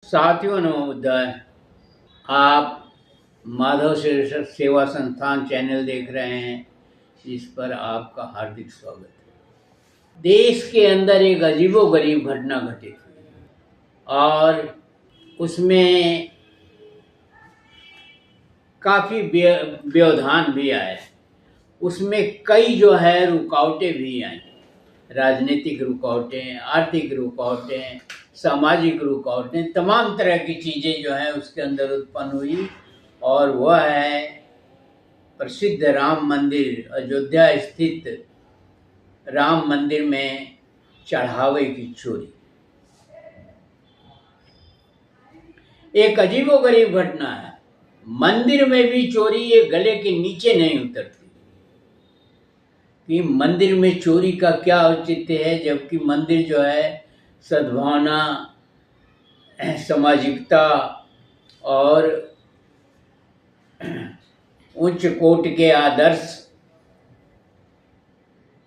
साथियों नमोबुद्धाय। आप माधव सेवा संस्थान चैनल देख रहे हैं, इस पर आपका हार्दिक स्वागत है। देश के अंदर एक अजीबोगरीब घटना घटित हुई और उसमें काफ़ी व्यवधान भी आए। उसमें कई जो है रुकावटें भी आई, राजनीतिक रुकावटें, आर्थिक रुकावटें, सामाजिक रुकावटें, तमाम तरह की चीज़ें जो हैं उसके अंदर उत्पन्न हुई। और वह है प्रसिद्ध राम मंदिर, अयोध्या स्थित राम मंदिर में चढ़ावे की चोरी। एक अजीबोगरीब घटना है। मंदिर में भी चोरी ये गले के नीचे नहीं उतरती कि मंदिर में चोरी का क्या औचित्य है, जबकि मंदिर जो है सद्भावना, सामाजिकता और उच्च कोटि के आदर्श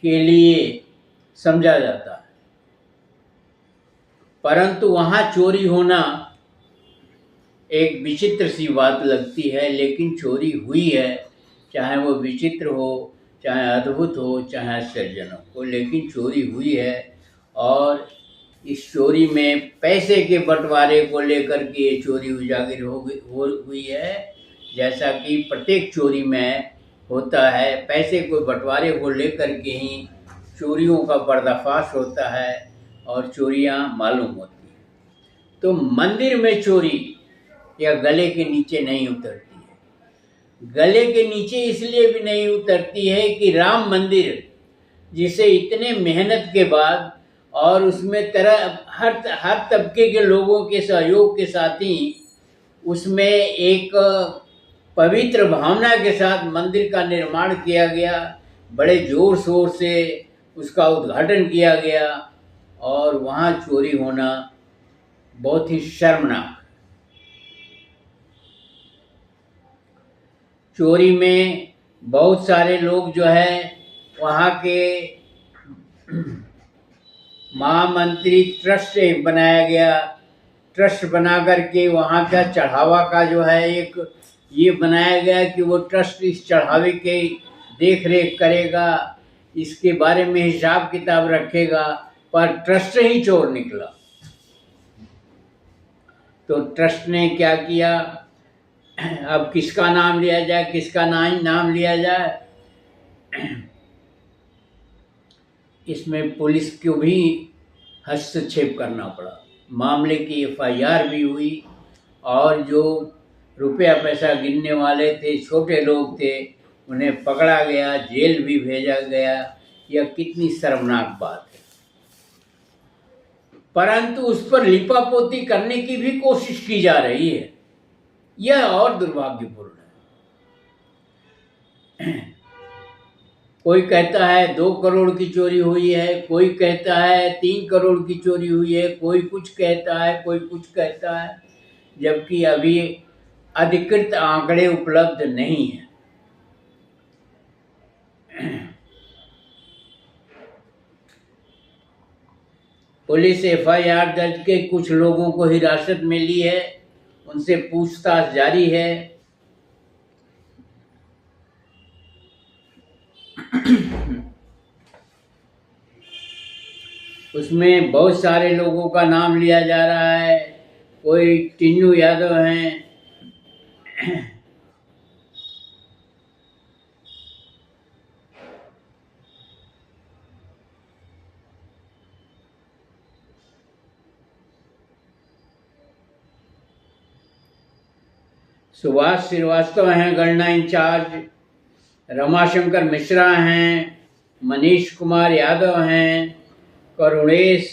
के लिए समझा जाता है, परंतु वहाँ चोरी होना एक विचित्र सी बात लगती है। लेकिन चोरी हुई है, चाहे वो विचित्र हो, चाहे अद्भुत हो, चाहे आश्चर्यजनक हो, लेकिन चोरी हुई है। और इस चोरी में पैसे के बंटवारे को लेकर के ये चोरी उजागर हुई है। जैसा कि प्रत्येक चोरी में होता है, पैसे को बंटवारे को लेकर के ही चोरियों का पर्दाफाश होता है और चोरियां मालूम होती हैं। तो मंदिर में चोरी या गले के नीचे नहीं उतरती है। गले के नीचे इसलिए भी नहीं उतरती है कि राम मंदिर, जिसे इतने मेहनत के बाद और उसमें हर तबके के लोगों के सहयोग के साथ ही उसमें एक पवित्र भावना के साथ मंदिर का निर्माण किया गया, बड़े जोर शोर से उसका उद्घाटन किया गया, और वहाँ चोरी होना बहुत ही शर्मनाक। चोरी में बहुत सारे लोग जो है वहाँ के महामंत्री ट्रस्ट एक बनाया गया, ट्रस्ट बना करके वहाँ का चढ़ावा का जो है एक ये बनाया गया कि वो ट्रस्ट इस चढ़ावे के देख रेख करेगा, इसके बारे में हिसाब किताब रखेगा, पर ट्रस्ट ही चोर निकला। तो ट्रस्ट ने क्या किया, अब किसका नाम लिया जाए, किसका नाम लिया जाए, इसमें पुलिस को भी हस्तक्षेप करना पड़ा। मामले की FIR भी हुई और जो रुपया पैसा गिनने वाले थे, छोटे लोग थे, उन्हें पकड़ा गया, जेल भी भेजा गया। यह कितनी शर्मनाक बात है। परंतु उस पर लिपापोती करने की भी कोशिश की जा रही है। यह और दुर्भाग्यपूर्ण है। कोई कहता है 2 करोड़ की चोरी हुई है, कोई कहता है 3 करोड़ की चोरी हुई है, कोई कुछ कहता है, कोई कुछ कहता है, जबकि अभी अधिकृत आंकड़े उपलब्ध नहीं हैं। पुलिस FIR दर्ज के कुछ लोगों को हिरासत में ली है, उनसे पूछताछ जारी है। उसमें बहुत सारे लोगों का नाम लिया जा रहा है। कोई टिन्नू यादव हैं, सुभाष श्रीवास्तव हैं गणना इंचार्ज, रमाशंकर मिश्रा हैं, मनीष कुमार यादव हैं, करुणेश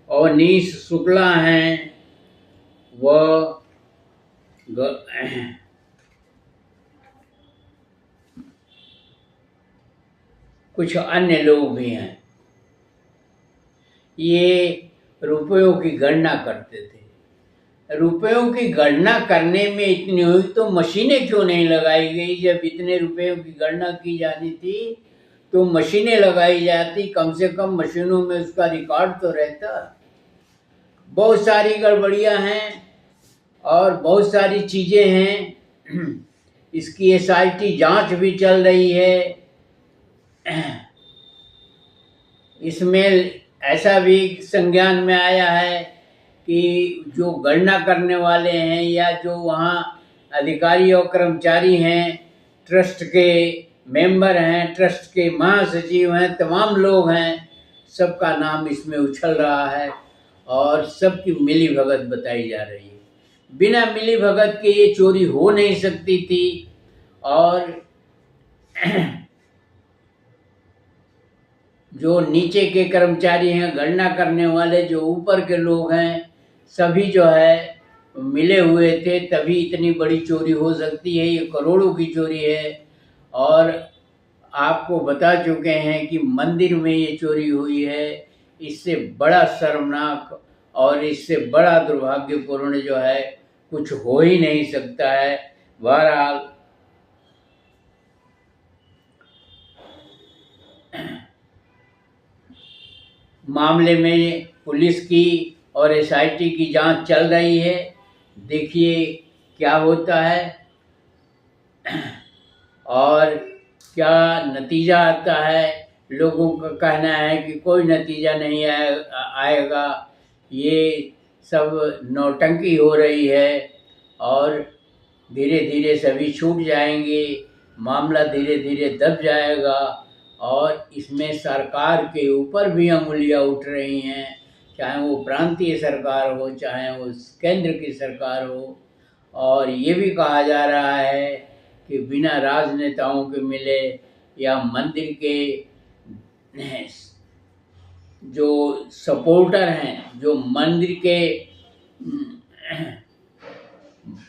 और नीश शुक्ला हैं, व कुछ अन्य लोग भी हैं। ये रुपयों की गणना करते थे। रुपयों की गणना करने में इतनी हुई तो मशीनें क्यों नहीं लगाई गई? जब इतने रुपयों की गणना की जानी थी तो मशीनें लगाई जाती, कम से कम मशीनों में उसका रिकॉर्ड तो रहता। बहुत सारी गड़बड़ियां हैं और बहुत सारी चीज़ें हैं। इसकी SIT जांच भी चल रही है। इसमें ऐसा भी संज्ञान में आया है कि जो गणना करने वाले हैं या जो वहाँ अधिकारी और कर्मचारी हैं, ट्रस्ट के मेंबर हैं, ट्रस्ट के महासचिव हैं, तमाम लोग हैं, सबका नाम इसमें उछल रहा है और सबकी मिली भगत बताई जा रही है। बिना मिली भगत के ये चोरी हो नहीं सकती थी। और जो नीचे के कर्मचारी हैं, गणना करने वाले जो ऊपर के लोग हैं, सभी जो है मिले हुए थे, तभी इतनी बड़ी चोरी हो सकती है। ये करोड़ों की चोरी है। और आपको बता चुके हैं कि मंदिर में ये चोरी हुई है। इससे बड़ा शर्मनाक और इससे बड़ा दुर्भाग्यपूर्ण जो है कुछ हो ही नहीं सकता है। बहरहाल मामले में पुलिस की और SIT की जांच चल रही है। देखिए क्या होता है और क्या नतीजा आता है। लोगों का कहना है कि कोई नतीजा नहीं आएगा, ये सब नौटंकी हो रही है और धीरे धीरे सभी छूट जाएंगे, मामला धीरे धीरे दब जाएगा। और इसमें सरकार के ऊपर भी अंगुलियां उठ रही हैं, चाहे वो प्रांतीय सरकार हो, चाहे वो केंद्र की सरकार हो। और ये भी कहा जा रहा है कि बिना राजनेताओं के मिले या मंदिर के जो सपोर्टर हैं, जो मंदिर के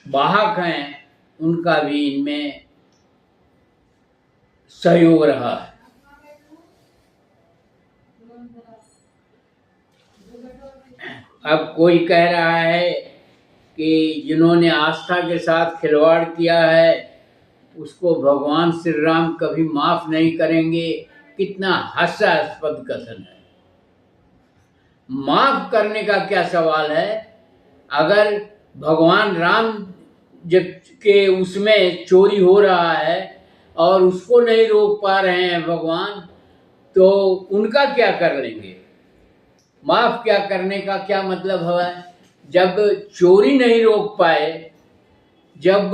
वाहक हैं, उनका भी इनमें सहयोग रहा है। अब कोई कह रहा है कि जिन्होंने आस्था के साथ खिलवाड़ किया है उसको भगवान श्री राम कभी माफ नहीं करेंगे। कितना हास्यास्पद कथन है। माफ करने का क्या सवाल है? अगर भगवान राम जब के उसमें चोरी हो रहा है और उसको नहीं रोक पा रहे हैं भगवान, तो उनका क्या कर लेंगे? माफ क्या करने का क्या मतलब है? जब चोरी नहीं रोक पाए, जब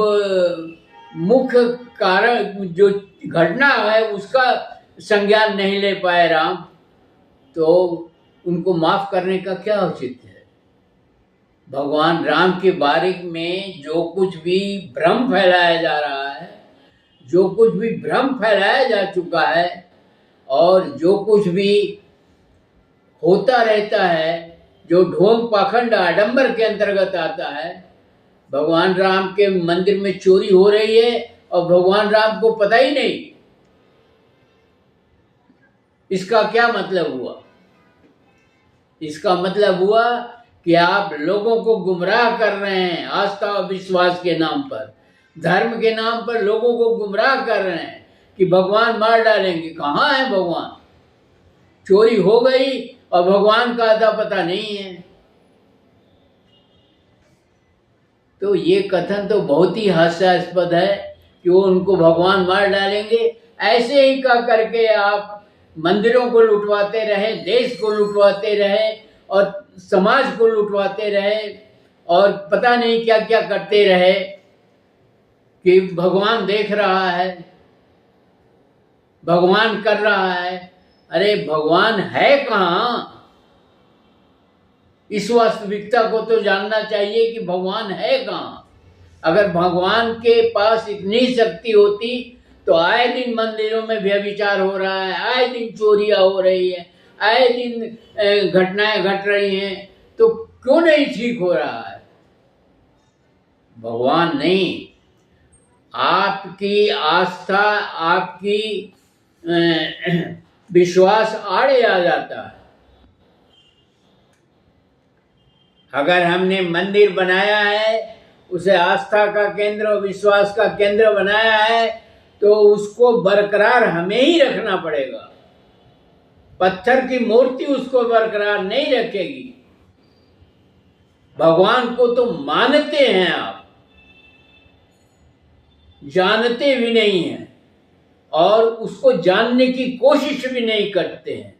मुख्य कारण जो घटना है उसका संज्ञान नहीं ले पाए राम, तो उनको माफ करने का क्या औचित्य है? भगवान राम के बारे में जो कुछ भी भ्रम फैलाया जा रहा है, जो कुछ भी भ्रम फैलाया जा चुका है और जो कुछ भी होता रहता है, जो ढोंग पाखंड आडंबर के अंतर्गत आता है, भगवान राम के मंदिर में चोरी हो रही है और भगवान राम को पता ही नहीं। इसका क्या मतलब हुआ? इसका मतलब हुआ कि आप लोगों को गुमराह कर रहे हैं। आस्था और विश्वास के नाम पर, धर्म के नाम पर लोगों को गुमराह कर रहे हैं कि भगवान मार डालेंगे। कहाँ है भगवान? चोरी हो गई और भगवान का अता पता नहीं है। तो ये कथन तो बहुत ही हास्यास्पद है कि वो उनको भगवान मार डालेंगे। ऐसे ही कह करके आप मंदिरों को लुटवाते रहे, देश को लुटवाते रहे और समाज को लुटवाते रहे और पता नहीं क्या क्या करते रहे कि भगवान देख रहा है, भगवान कर रहा है। अरे भगवान है कहाँ? इस वास्तविकता को तो जानना चाहिए कि भगवान है कहाँ। अगर भगवान के पास इतनी शक्ति होती तो आए दिन मंदिरों में व्यभिचार हो रहा है, आए दिन चोरियां हो रही है, आए दिन घटनाएं घट रही हैं, तो क्यों नहीं ठीक हो रहा है? भगवान नहीं, आपकी आस्था, आपकी विश्वास आड़े आ जाता है। अगर हमने मंदिर बनाया है, उसे आस्था का केंद्र और विश्वास का केंद्र बनाया है, तो उसको बरकरार हमें ही रखना पड़ेगा। पत्थर की मूर्ति उसको बरकरार नहीं रखेगी। भगवान को तो मानते हैं आप, जानते भी नहीं हैं और उसको जानने की कोशिश भी नहीं करते हैं।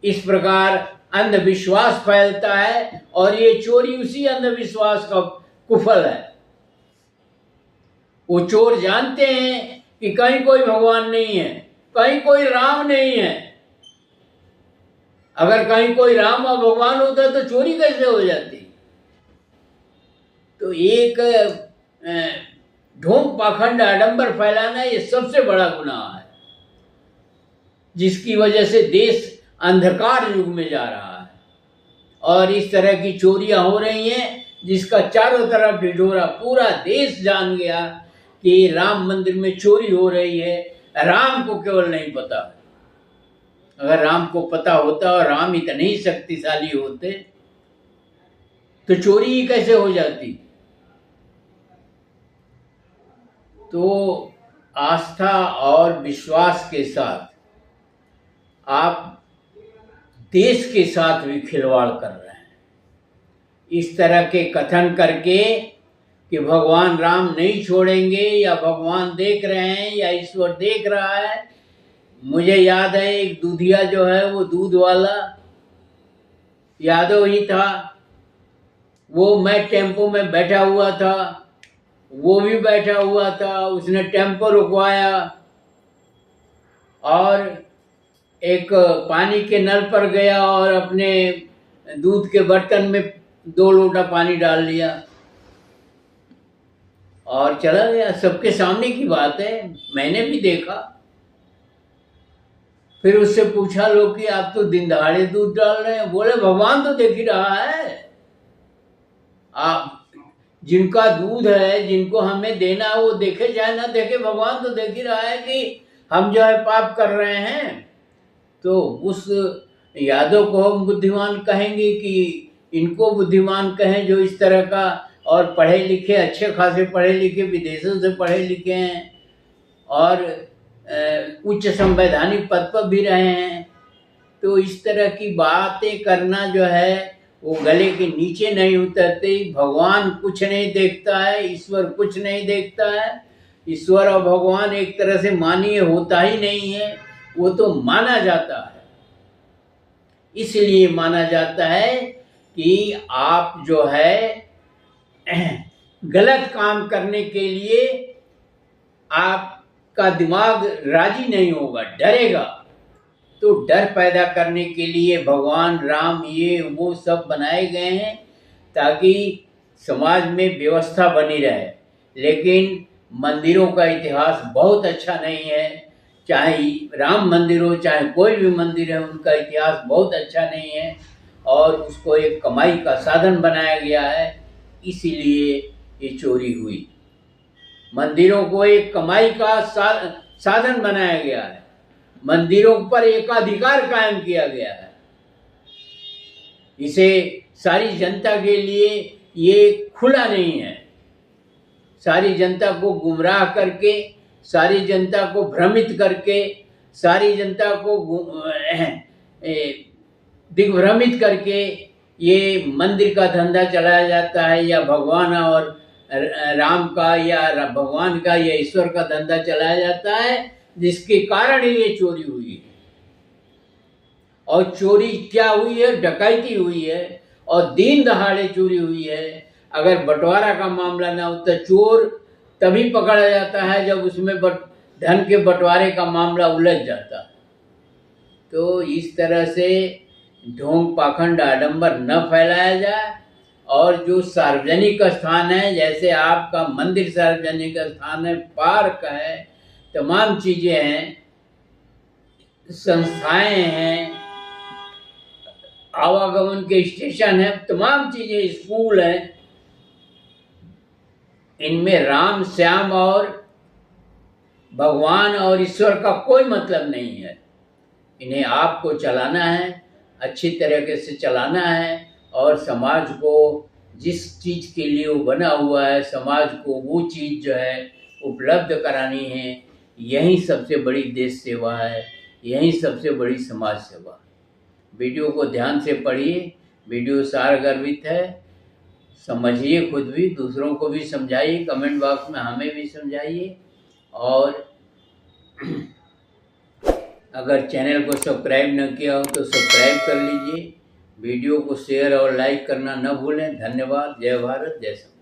इस प्रकार अंधविश्वास फैलता है और ये चोरी उसी अंधविश्वास का कुफल है। वो चोर जानते हैं कि कहीं कोई भगवान नहीं है, कहीं कोई राम नहीं है। अगर कहीं कोई राम और भगवान होता तो चोरी कैसे हो जाती? तो एक ढोंग पाखंड आडंबर फैलाना ये सबसे बड़ा गुनाह है, जिसकी वजह से देश अंधकार युग में जा रहा है और इस तरह की चोरियां हो रही हैं जिसका चारों तरफ ढिढोरा पूरा देश जान गया कि राम मंदिर में चोरी हो रही है। राम को केवल नहीं पता। अगर राम को पता होता और राम इतने ही शक्तिशाली होते तो चोरी ही कैसे हो जाती? तो आस्था और विश्वास के साथ आप देश के साथ भी खिलवाड़ कर रहे हैं। इस तरह के कथन करके कि भगवान राम नहीं छोड़ेंगे या भगवान देख रहे हैं या ईश्वर देख रहा है। मुझे याद है एक दूधिया जो है वो दूध वाला यादव ही था, वो मैं टेम्पो में बैठा हुआ था, वो भी बैठा हुआ था। उसने टेम्पो रुकवाया और एक पानी के नल पर गया और अपने दूध के बर्तन में 2 लोटा पानी डाल लिया और चला गया। सबके सामने की बात है, मैंने भी देखा। फिर उससे पूछा लोग कि आप तो दिन दहाड़े दूध डाल रहे हैं। बोले भगवान तो देख ही रहा है। आप जिनका दूध है, जिनको हमें देना है, वो देखे चाहे ना देखे, भगवान तो देख ही रहा है कि हम जो है पाप कर रहे हैं। तो उस यादव को हम बुद्धिमान कहेंगे कि इनको बुद्धिमान कहें जो इस तरह का, और पढ़े लिखे, अच्छे खासे पढ़े लिखे, विदेशों से पढ़े लिखे हैं और उच्च संवैधानिक पद पर भी रहे हैं। तो इस तरह की बातें करना जो है वो गले के नीचे नहीं उतरते। भगवान कुछ नहीं देखता है, ईश्वर कुछ नहीं देखता है। ईश्वर और भगवान एक तरह से मानिए होता ही नहीं है, वो तो माना जाता है। इसलिए माना जाता है कि आप जो है गलत काम करने के लिए आपका दिमाग राजी नहीं होगा, डरेगा। तो डर पैदा करने के लिए भगवान राम ये वो सब बनाए गए हैं ताकि समाज में व्यवस्था बनी रहे। लेकिन मंदिरों का इतिहास बहुत अच्छा नहीं है। चाहे राम मंदिर हो, चाहे कोई भी मंदिर है, उनका इतिहास बहुत अच्छा नहीं है और उसको एक कमाई का साधन बनाया गया है। इसीलिए ये चोरी हुई। मंदिरों को एक कमाई का साधन बनाया गया है, मंदिरों पर एकाधिकार कायम किया गया है। इसे सारी जनता के लिए ये खुला नहीं है। सारी जनता को गुमराह करके, सारी जनता को भ्रमित करके, सारी जनता को दिग्भ्रमित करके ये मंदिर का धंधा चलाया जाता है, या भगवान और राम का या भगवान का या ईश्वर का धंधा चलाया जाता है, जिसके कारण ये चोरी हुई है। और चोरी क्या हुई है? डकैती हुई है और दिन दहाड़े चोरी हुई है। अगर बंटवारा का मामला ना हो तो चोर तभी पकड़ा जाता है जब उसमें धन के बंटवारे का मामला उलझ जाता है। तो इस तरह से ढोंग पाखंड आडंबर न फैलाया जाए और जो सार्वजनिक स्थान है, जैसे आपका मंदिर सार्वजनिक स्थान है, पार्क है, तमाम चीज़ें हैं, संस्थाएं हैं, आवागमन के स्टेशन हैं, तमाम चीज़ें, स्कूल हैं, इनमें राम श्याम और भगवान और ईश्वर का कोई मतलब नहीं है। इन्हें आपको चलाना है, अच्छी तरीके से चलाना है और समाज को जिस चीज़ के लिए वो बना हुआ है, समाज को वो चीज़ जो है उपलब्ध करानी है। यही सबसे बड़ी देश सेवा है, यही सबसे बड़ी समाज सेवा। वीडियो को ध्यान से पढ़िए, वीडियो सारगर्भित है, समझिए, खुद भी दूसरों को भी समझाइए, कमेंट बॉक्स में हमें भी समझाइए। और अगर चैनल को सब्सक्राइब न किया हो तो सब्सक्राइब कर लीजिए। वीडियो को शेयर और लाइक करना न भूलें। धन्यवाद। जय भारत, जय संविधान।